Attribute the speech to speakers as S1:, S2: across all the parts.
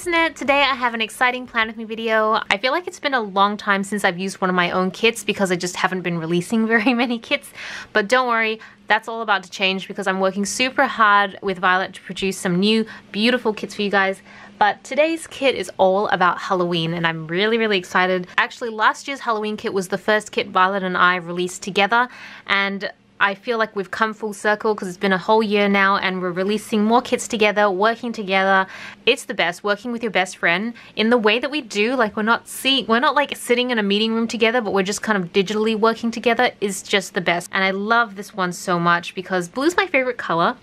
S1: internet! Today I have an exciting plan with me video. I feel like it's been a long time since I've used one of my own kits because I just haven't been releasing very many kits. But don't worry, that's all about to change because I'm working super hard with Violet to produce some new beautiful kits for you guys. But today's kit is all about Halloween and I'm really excited. Actually, last year's Halloween kit was the first kit Violet and I released together, and I feel like we've come full circle because it's been a whole year now and we're releasing more kits together, working together. It's the best, working with your best friend in the way that we do. Like we're not like sitting in a meeting room together, but we're just kind of digitally working together is just the best. And I love this one so much because blue's my favorite color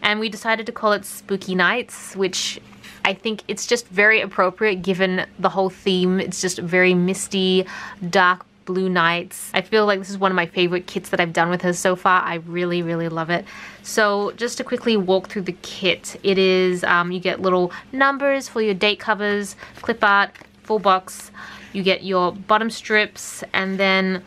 S1: and we decided to call it Spooky Nights, which I think it's just very appropriate given the whole theme. It's just very misty, dark blue nights. I feel like this is one of my favorite kits that I've done with her so far. I really love it. So just to quickly walk through the kit, it is you get little numbers for your date covers, clip art, full box. You get your bottom strips and then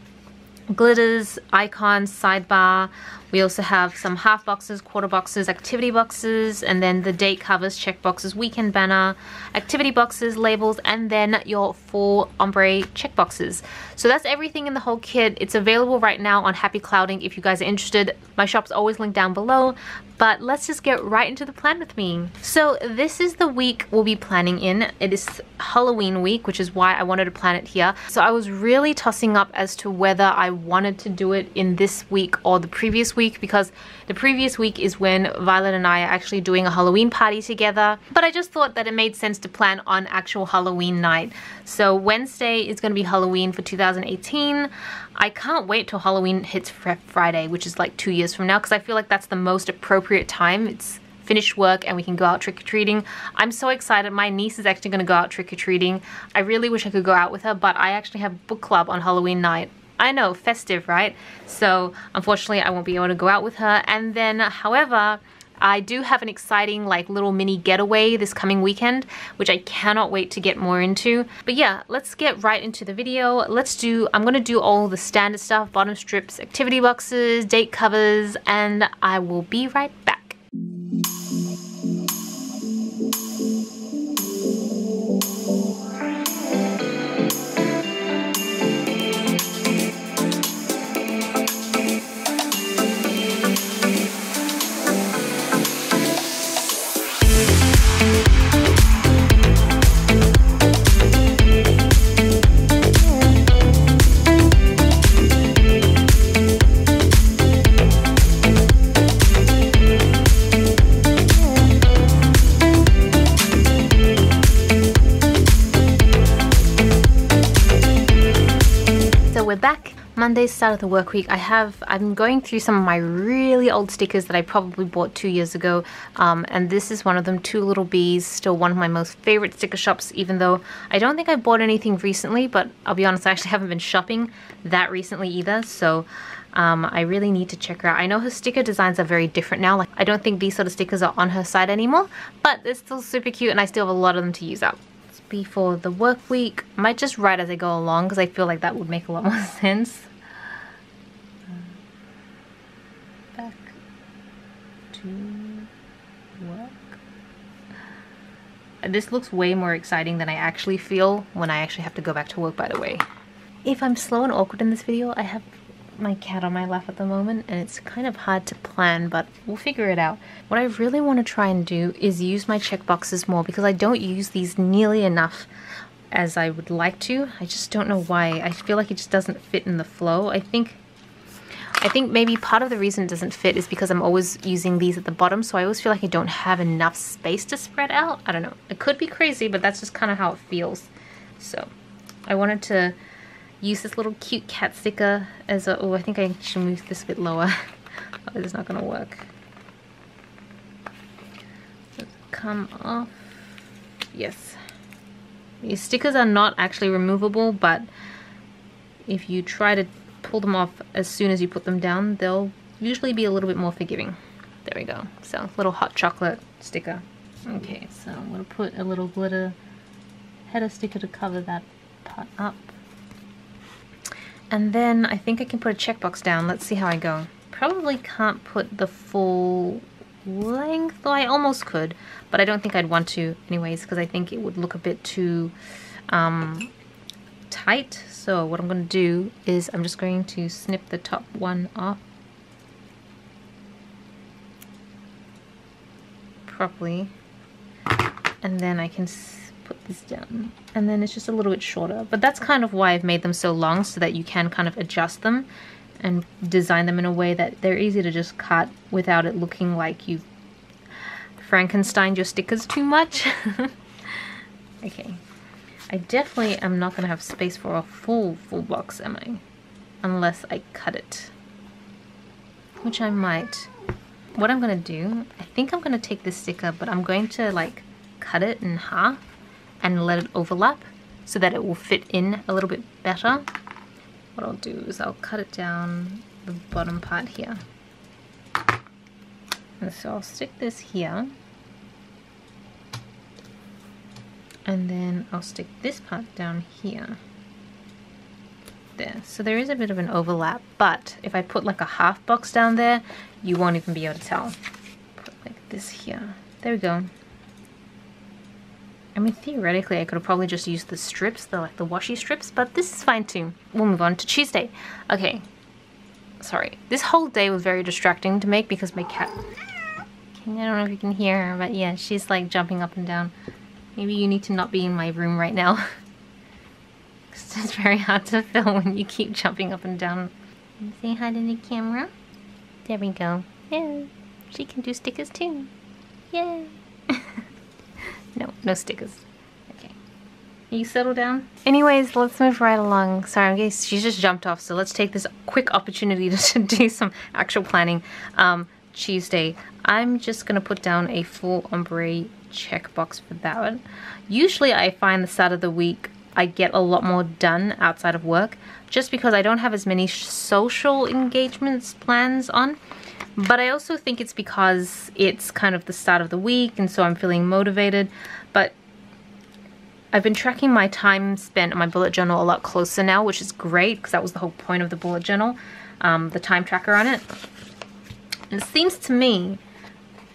S1: glitters, icons, sidebar. We also have some half boxes, quarter boxes, activity boxes, and then the date covers, check boxes, weekend banner, activity boxes, labels, and then your full ombre check boxes. So that's everything in the whole kit. It's available right now on Happy Clouding if you guys are interested. My shop's always linked down below, but let's just get right into the plan with me. So this is the week we'll be planning in. It is Halloween week, which is why I wanted to plan it here. So I was really tossing up as to whether I wanted to do it in this week or the previous week, because the previous week is when Violet and I are actually doing a Halloween party together. But I just thought that it made sense to plan on actual Halloween night. So Wednesday is going to be Halloween for 2018. I can't wait till Halloween hits Friday, which is like 2 years from now, because I feel like that's the most appropriate time. It's finished work and we can go out trick-or-treating. I'm so excited. My niece is actually going to go out trick-or-treating. I really wish I could go out with her, but I actually have book club on Halloween night. I know, festive, right? So unfortunately I won't be able to go out with her. And then, however, I do have an exciting like little mini getaway this coming weekend, which I cannot wait to get more into. But yeah, let's get right into the video. I'm gonna do all the standard stuff, bottom strips, activity boxes, date covers, and I will be right back. We're back. Monday's start of the work week. I'm going through some of my really old stickers that I probably bought 2 years ago, and this is one of them, Two Little Bees, still one of my most favorite sticker shops, even though I don't think I bought anything recently, but I'll be honest, I actually haven't been shopping that recently either, so I really need to check her out. I know her sticker designs are very different now. Like, I don't think these sort of stickers are on her site anymore, but they're still super cute and I still have a lot of them to use up. For the work week, I might just write as I go along because I feel like that would make a lot more sense. Back to work. This looks way more exciting than I actually feel when I actually have to go back to work, by the way. If I'm slow and awkward in this video, I have my cat on my lap at the moment and it's kind of hard to plan, but we'll figure it out. What I really want to try and do is use my check boxes more because I don't use these nearly enough as I would like to. I just don't know why. I feel like it just doesn't fit in the flow. I think maybe part of the reason it doesn't fit is because I'm always using these at the bottom, so I always feel like I don't have enough space to spread out. I don't know. It could be crazy, but that's just kind of how it feels. So I wanted to use this little cute cat sticker as a, oh, I think I should move this a bit lower. Oh, this is not gonna work. Let's come off. Yes. These stickers are not actually removable, but if you try to pull them off as soon as you put them down, they'll usually be a little bit more forgiving. There we go. So, little hot chocolate sticker. Okay, so I'm gonna put a little glitter header sticker to cover that part up. And then I think I can put a checkbox down. Let's see how I go. Probably can't put the full length, though I almost could, but I don't think I'd want to anyways, because I think it would look a bit too tight. So what I'm going to do is I'm just going to snip the top one off properly, and then I can put this down, and then it's just a little bit shorter, but that's kind of why I've made them so long, so that you can kind of adjust them and design them in a way that they're easy to just cut without it looking like you've Frankensteined your stickers too much. Okay, I definitely am not going to have space for a full box, am I? Unless I cut it, which I might. What I'm going to do, I think I'm going to take this sticker, but I'm going to like cut it in half and let it overlap so that it will fit in a little bit better. What I'll do is I'll cut it down the bottom part here. And so I'll stick this here. And then I'll stick this part down here. There. So there is a bit of an overlap, but if I put like a half box down there, you won't even be able to tell. Put like this here. There we go. I mean, theoretically, I could have probably just used the strips, the washi strips, but this is fine too. We'll move on to Tuesday. Okay, sorry. This whole day was very distracting to make because my cat, I don't know if you can hear her, but yeah, she's like jumping up and down. Maybe you need to not be in my room right now. Because it's very hard to film when you keep jumping up and down. Say hi to the camera. There we go. Yeah, she can do stickers too. Yay. No stickers. Okay. You settle down? Anyways, let's move right along. Sorry, guys, she just jumped off, so let's take this quick opportunity to do some actual planning. Tuesday, I'm just gonna put down a full ombre checkbox for that. Usually I find the start of the week I get a lot more done outside of work, just because I don't have as many social engagements plans on. But I also think it's because it's kind of the start of the week, and so I'm feeling motivated. But I've been tracking my time spent on my bullet journal a lot closer now, which is great, because that was the whole point of the bullet journal, the time tracker on it. And it seems to me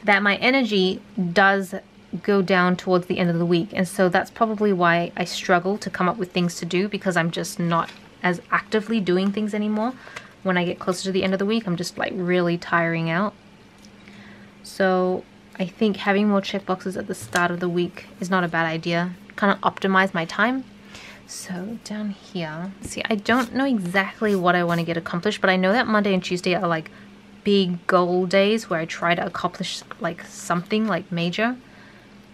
S1: that my energy does go down towards the end of the week, and so that's probably why I struggle to come up with things to do, because I'm just not as actively doing things anymore. When I get closer to the end of the week, I'm just like really tiring out. So I think having more checkboxes at the start of the week is not a bad idea. Kind of optimize my time. So down here, see, I don't know exactly what I want to get accomplished, but I know that Monday and Tuesday are like big goal days where I try to accomplish like something like major.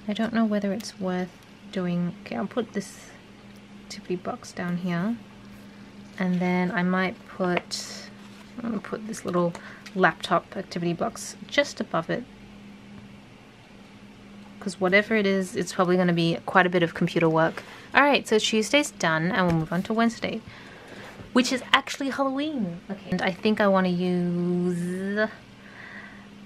S1: I don't know whether it's worth doing. Okay, I'll put this tippy box down here. And then I might I'm gonna put this little laptop activity box just above it. Because whatever it is, it's probably gonna be quite a bit of computer work. Alright, so Tuesday's done, and we'll move on to Wednesday, which is actually Halloween. Okay, and I think I wanna use,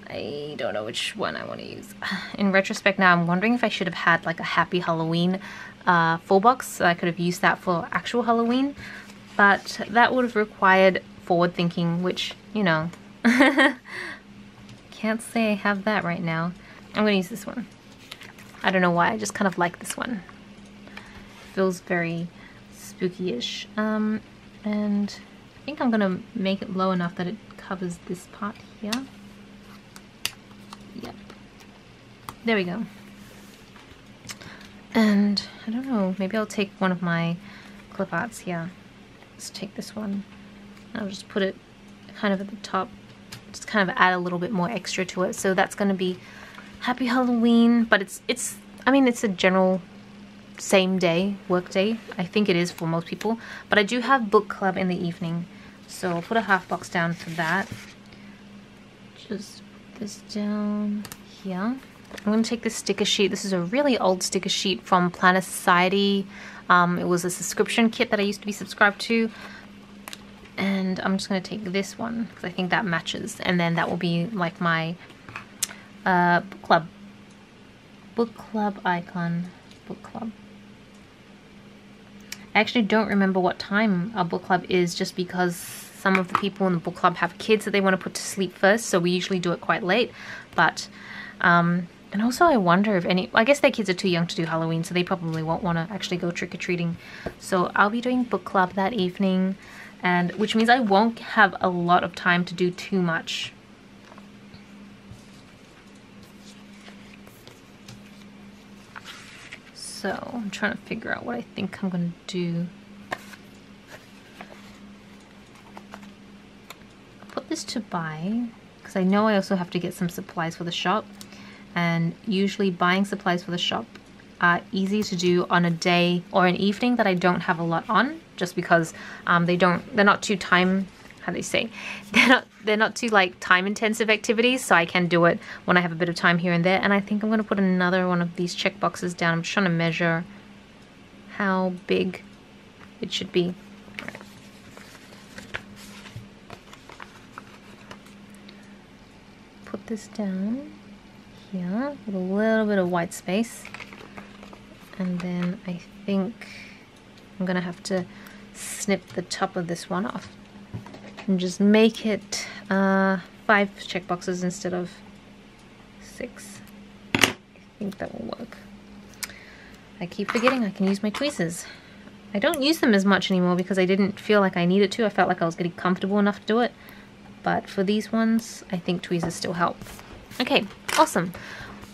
S1: I don't know which one I wanna use. In retrospect now, I'm wondering if I should have had like a Happy Halloween full box, so I could have used that for actual Halloween. But that would have required forward thinking, which, you know, can't say I have that right now. I'm going to use this one. I don't know why, I just kind of like this one. Feels very spooky-ish. And I think I'm going to make it low enough that it covers this part here. Yep. There we go. And I don't know, maybe I'll take one of my clip arts here. Let's take this one. I'll just put it kind of at the top, just kind of add a little bit more extra to it. So that's going to be Happy Halloween, but I mean, it's a general same day, work day. I think it is for most people, but I do have book club in the evening, so I'll put a half box down for that. Just put this down here. I'm going to take this sticker sheet. This is a really old sticker sheet from Planner Society. It was a subscription kit that I used to be subscribed to, and I'm just going to take this one because I think that matches, and then that will be like my book club icon. Book club. I actually don't remember what time our book club is, just because some of the people in the book club have kids that they want to put to sleep first, so we usually do it quite late. But and also I wonder if I guess their kids are too young to do Halloween, so they probably won't want to actually go trick-or-treating. So I'll be doing book club that evening, and which means I won't have a lot of time to do too much. So I'm trying to figure out what I think I'm going to do. I'll put this to buy, because I know I also have to get some supplies for the shop. And usually buying supplies for the shop are easy to do on a day or an evening that I don't have a lot on, just because they're not too they're not too like time intensive activities, so I can do it when I have a bit of time here and there. And I think I'm going to put another one of these check boxes down. I'm just trying to measure how big it should be. Right. Put this down here with a little bit of white space, and then I think I'm gonna have to snip the top of this one off and just make it 5 check boxes instead of 6. I think that will work. I keep forgetting I can use my tweezers. I don't use them as much anymore because I didn't feel like I needed to. I felt like I was getting comfortable enough to do it, but for these ones I think tweezers still help. Okay, awesome.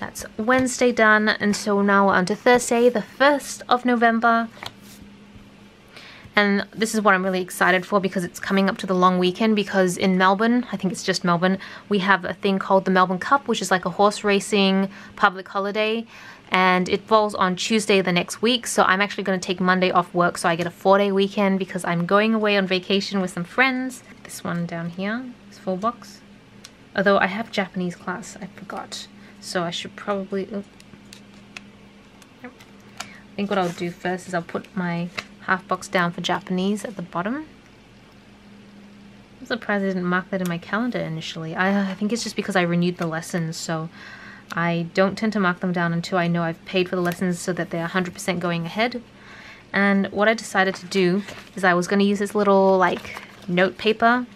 S1: That's Wednesday done, and so now we're on to Thursday, the 1st of November. And this is what I'm really excited for, because it's coming up to the long weekend, because in Melbourne, I think it's just Melbourne, we have a thing called the Melbourne Cup, which is like a horse racing public holiday, and it falls on Tuesday the next week. So I'm actually going to take Monday off work, so I get a 4-day weekend because I'm going away on vacation with some friends. This one down here is full box. Although I have Japanese class, I forgot. So I should probably... Oh. Yep. I think what I'll do first is I'll put my half box down for Japanese at the bottom. I'm surprised I didn't mark that in my calendar initially. I think it's just because I renewed the lessons, so I don't tend to mark them down until I know I've paid for the lessons so that they're 100% going ahead. And what I decided to do is I was going to use this little like note paper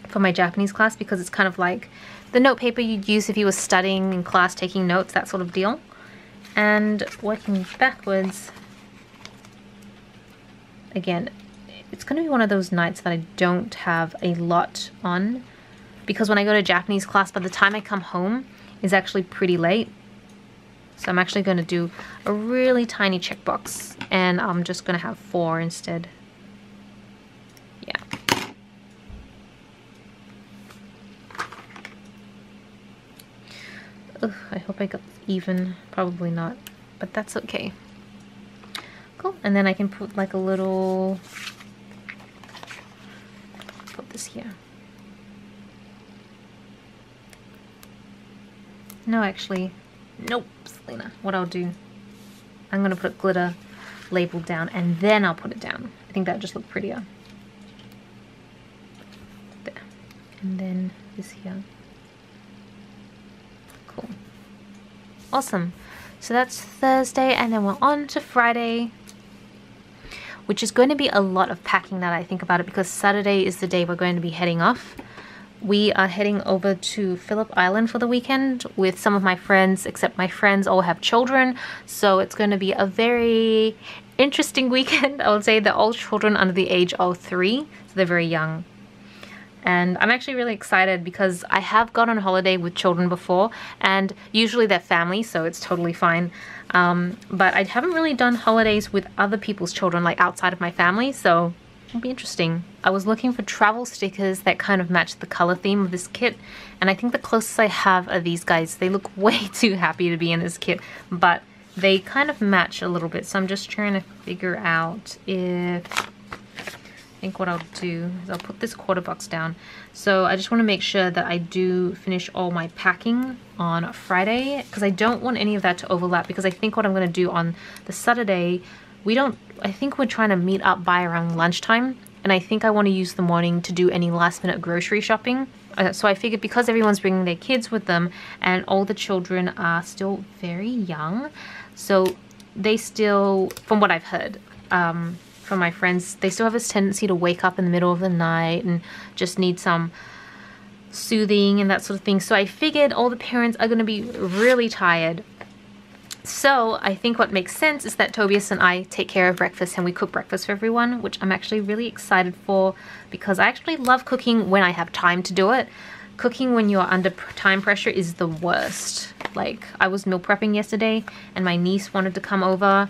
S1: for my Japanese class, because it's kind of like the note paper you'd use if you were studying in class, taking notes, that sort of deal. And working backwards, again, it's going to be one of those nights that I don't have a lot on, because when I go to Japanese class, by the time I come home, it's actually pretty late. So I'm actually going to do a really tiny checkbox, and I'm just going to have 4 instead. Yeah. Ugh, I hope I got even. Probably not, but that's okay. Cool. And then I can put like a little... Put this here. No, actually, nope, Celina. What I'll do, I'm gonna put a glitter label down and then I'll put it down. I think that'll just look prettier. There. And then this here. Cool. Awesome. So that's Thursday, and then we're on to Friday, which is going to be a lot of packing now that I think about it, because Saturday is the day we're going to be heading off. We are heading over to Phillip Island for the weekend with some of my friends, except my friends all have children, so it's going to be a very interesting weekend. I would say they're all children under the age of 3, so they're very young. And I'm actually really excited because I have gone on holiday with children before, and usually they're family, so it's totally fine. But I haven't really done holidays with other people's children, like outside of my family, so it'll be interesting. I was looking for travel stickers that kind of match the color theme of this kit, and I think the closest I have are these guys. They look way too happy to be in this kit, but they kind of match a little bit, so I'm just trying to figure out if... I think what I'll do is I'll put this quarter box down. So I just want to make sure that I do finish all my packing on Friday, because I don't want any of that to overlap, because I think what I'm going to do on the Saturday, I think we're trying to meet up by around lunchtime, and I think I want to use the morning to do any last minute grocery shopping. So I figured because everyone's bringing their kids with them and all the children are still very young, so they still, from what I've heard, from my friends, they still have this tendency to wake up in the middle of the night and just need some soothing and that sort of thing. So I figured all the parents are going to be really tired. So I think what makes sense is that Tobias and I take care of breakfast and we cook breakfast for everyone, which I'm actually really excited for because I actually love cooking when I have time to do it. Cooking when you're under time pressure is the worst. Like, I was meal prepping yesterday and my niece wanted to come over,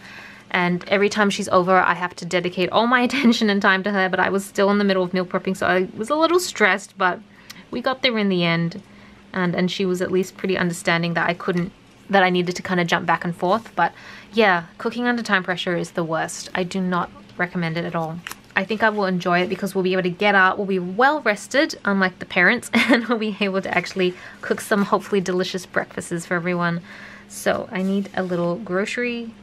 S1: and every time she's over I have to dedicate all my attention and time to her, but I was still in the middle of meal prepping, so I was a little stressed, but we got there in the end, and she was at least pretty understanding that I needed to kind of jump back and forth. But yeah, cooking under time pressure is the worst. I do not recommend it at all. I think I will enjoy it because we'll be able to get up, we'll be well rested, unlike the parents, and we'll be able to actually cook some hopefully delicious breakfasts for everyone. So I need a little grocery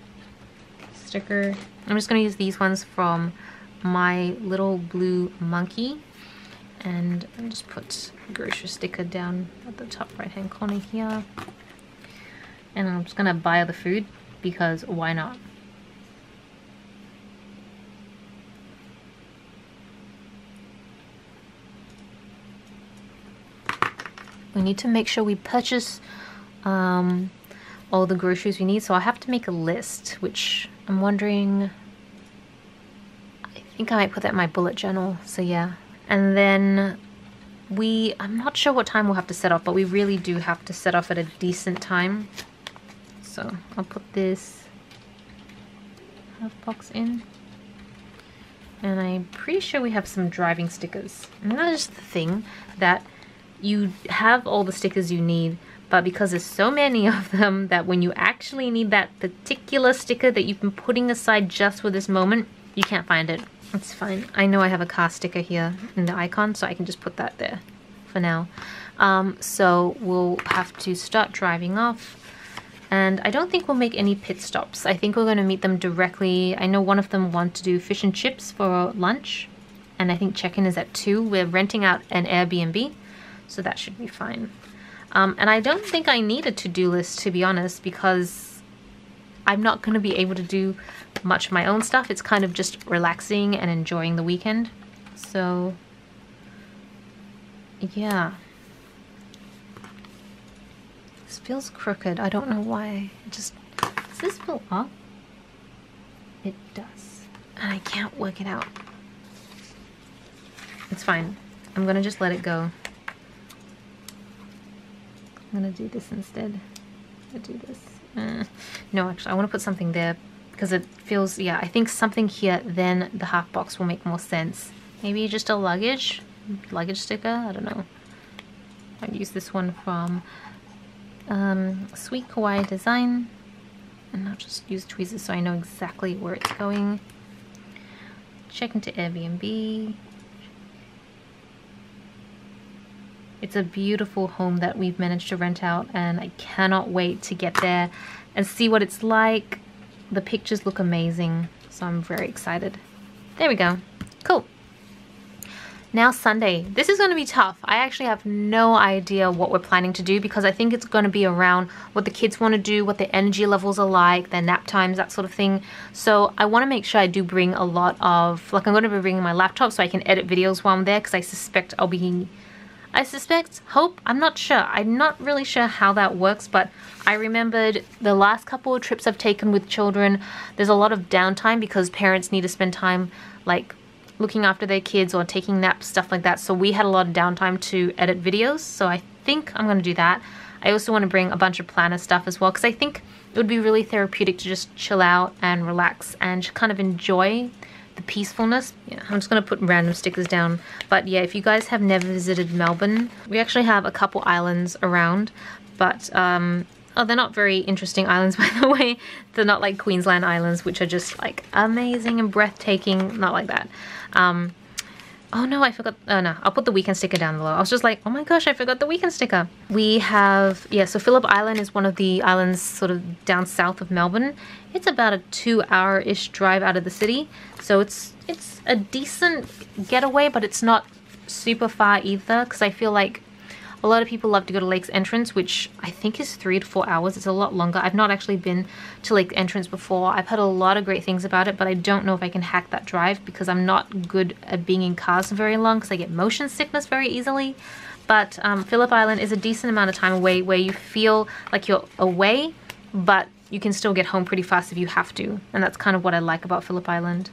S1: sticker. I'm just going to use these ones from My Little Blue Monkey. And I'll just put a grocery sticker down at the top right hand corner here. And I'm just going to buy the food because why not? We need to make sure we purchase all the groceries we need. So I have to make a list, which I'm wondering, I think I might put that in my bullet journal. So yeah. And then I'm not sure what time we'll have to set off, but we really do have to set off at a decent time. So I'll put this half box in. And I'm pretty sure we have some driving stickers. And that is the thing, that you have all the stickers you need, but because there's so many of them that when you actually need that particular sticker that you've been putting aside just for this moment, you can't find it. It's fine. I know I have a car sticker here in the icon, so I can just put that there for now. So we'll have to start driving off. And I don't think we'll make any pit stops. I think we're going to meet them directly. I know one of them want to do fish and chips for lunch. And I think check-in is at 2. We're renting out an Airbnb, so that should be fine. And I don't think I need a to-do list, to be honest, because I'm not going to be able to do much of my own stuff. It's kind of just relaxing and enjoying the weekend. So, yeah. This feels crooked. I don't know why. Does this feel up? It does. And I can't work it out. It's fine. I'm gonna just let it go. I'm gonna do this instead. I'll do this. No, actually, I want to put something there because it feels, yeah, I think something here, then the half box will make more sense. Maybe just a luggage sticker. I don't know. I'd use this one from Sweet Kawaii Design, and I'll just use tweezers so I know exactly where it's going. Check into Airbnb. It's a beautiful home that we've managed to rent out, and I cannot wait to get there and see what it's like. The pictures look amazing, so I'm very excited. There we go. Cool. Now Sunday. This is going to be tough. I actually have no idea what we're planning to do because I think it's going to be around what the kids want to do, what their energy levels are like, their nap times, that sort of thing. So I want to make sure I do bring a lot of, like, I'm going to be bringing my laptop so I can edit videos while I'm there, because I suspect I'm not sure. I'm not really sure how that works, but I remembered the last couple of trips I've taken with children, there's a lot of downtime because parents need to spend time, like, looking after their kids or taking naps, stuff like that. So we had a lot of downtime to edit videos, so I think I'm going to do that. I also want to bring a bunch of planner stuff as well, because I think it would be really therapeutic to just chill out and relax and just kind of enjoy the peacefulness. Yeah, I'm just going to put random stickers down. But yeah, if you guys have never visited Melbourne, we actually have a couple islands around, but oh, they're not very interesting islands, by the way. They're not like Queensland islands, which are just like amazing and breathtaking. Not like that. Oh no, I forgot. Oh no, I'll put the weekend sticker down below. I was just like, oh my gosh, I forgot the weekend sticker. We have, yeah, so Phillip Island is one of the islands sort of down south of Melbourne. It's about a 2-hour-ish drive out of the city. So it's a decent getaway, but it's not super far either, because I feel like A lot of people love to go to Lake's Entrance, which I think is 3 to 4 hours. It's a lot longer. I've not actually been to Lake's Entrance before. I've heard a lot of great things about it, but I don't know if I can hack that drive because I'm not good at being in cars for very long because I get motion sickness very easily. But Phillip Island is a decent amount of time away where you feel like you're away, but you can still get home pretty fast if you have to. And that's kind of what I like about Phillip Island.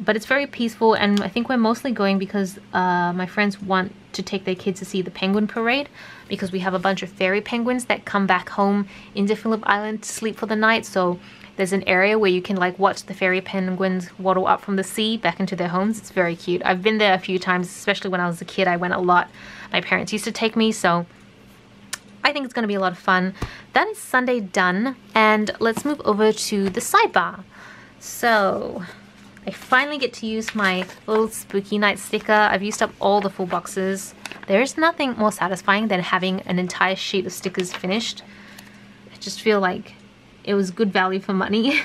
S1: But it's very peaceful, and I think we're mostly going because my friends want to take their kids to see the penguin parade, because we have a bunch of fairy penguins that come back home into Phillip Island to sleep for the night. So there's an area where you can like watch the fairy penguins waddle up from the sea back into their homes. It's very cute. I've been there a few times, especially when I was a kid. I went a lot. My parents used to take me, so I think it's going to be a lot of fun. That is Sunday done, and let's move over to the sidebar. So I finally get to use my little spooky night sticker. I've used up all the full boxes. There's nothing more satisfying than having an entire sheet of stickers finished. I just feel like it was good value for money,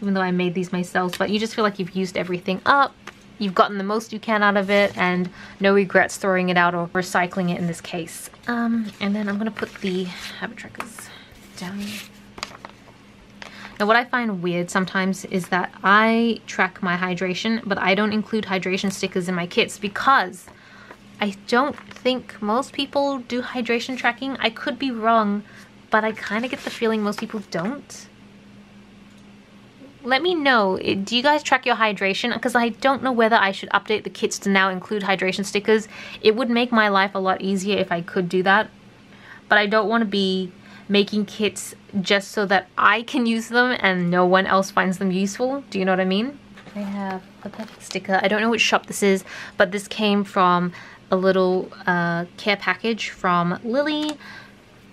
S1: even though I made these myself. But you just feel like you've used everything up. You've gotten the most you can out of it, and no regrets throwing it out or recycling it in this case. And then I'm gonna put the habit trackers down. Now what I find weird sometimes is that I track my hydration, but I don't include hydration stickers in my kits because I don't think most people do hydration tracking. I could be wrong, but I kind of get the feeling most people don't. Let me know, do you guys track your hydration? Because I don't know whether I should update the kits to now include hydration stickers. It would make my life a lot easier if I could do that, but I don't want to be making kits just so that I can use them and no one else finds them useful. Do you know what I mean? I have a perfect sticker. I don't know which shop this is, but this came from a little care package from Lily,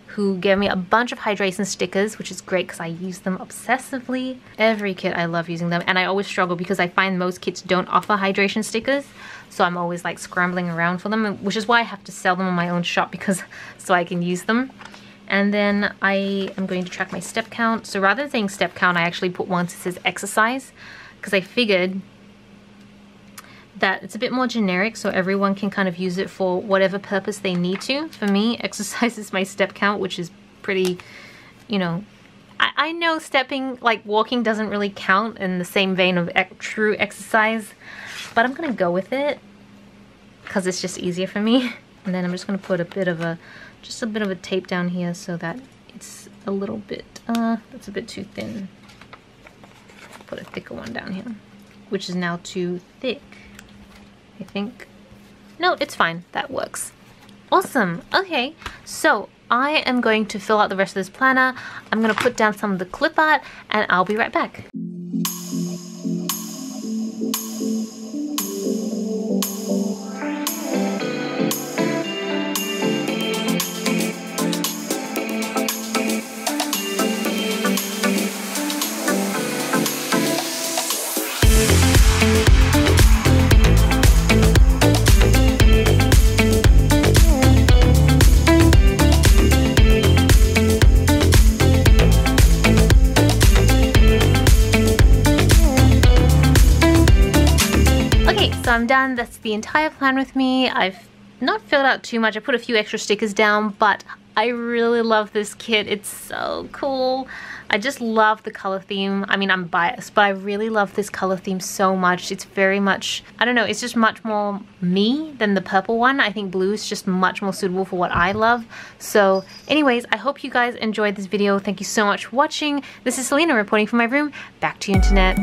S1: who gave me a bunch of hydration stickers, which is great because I use them obsessively. Every kit I love using them, and I always struggle because I find most kits don't offer hydration stickers, so I'm always like scrambling around for them, which is why I have to sell them on my own shop because so I can use them. And then I am going to track my step count. So rather than saying step count, I actually put one that says exercise because I figured that it's a bit more generic so everyone can kind of use it for whatever purpose they need to. For me, exercise is my step count, which is pretty, you know, I know stepping, like walking, doesn't really count in the same vein of true exercise, but I'm gonna go with it because it's just easier for me. And then I'm just gonna put a bit of a tape down here so that it's a little bit, that's a bit too thin. Put a thicker one down here, which is now too thick, I think. No, it's fine, that works. Awesome, okay, so I am going to fill out the rest of this planner. I'm gonna put down some of the clip art and I'll be right back. So I'm done. That's the entire plan with me. I've not filled out too much. I put a few extra stickers down, but I really love this kit. It's so cool. I just love the color theme. I mean, I'm biased, but I really love this color theme so much. It's very much, I don't know, it's just much more me than the purple one. I think blue is just much more suitable for what I love. So anyways, I hope you guys enjoyed this video. Thank you so much for watching. This is Celina reporting from my room. Back to you, internet.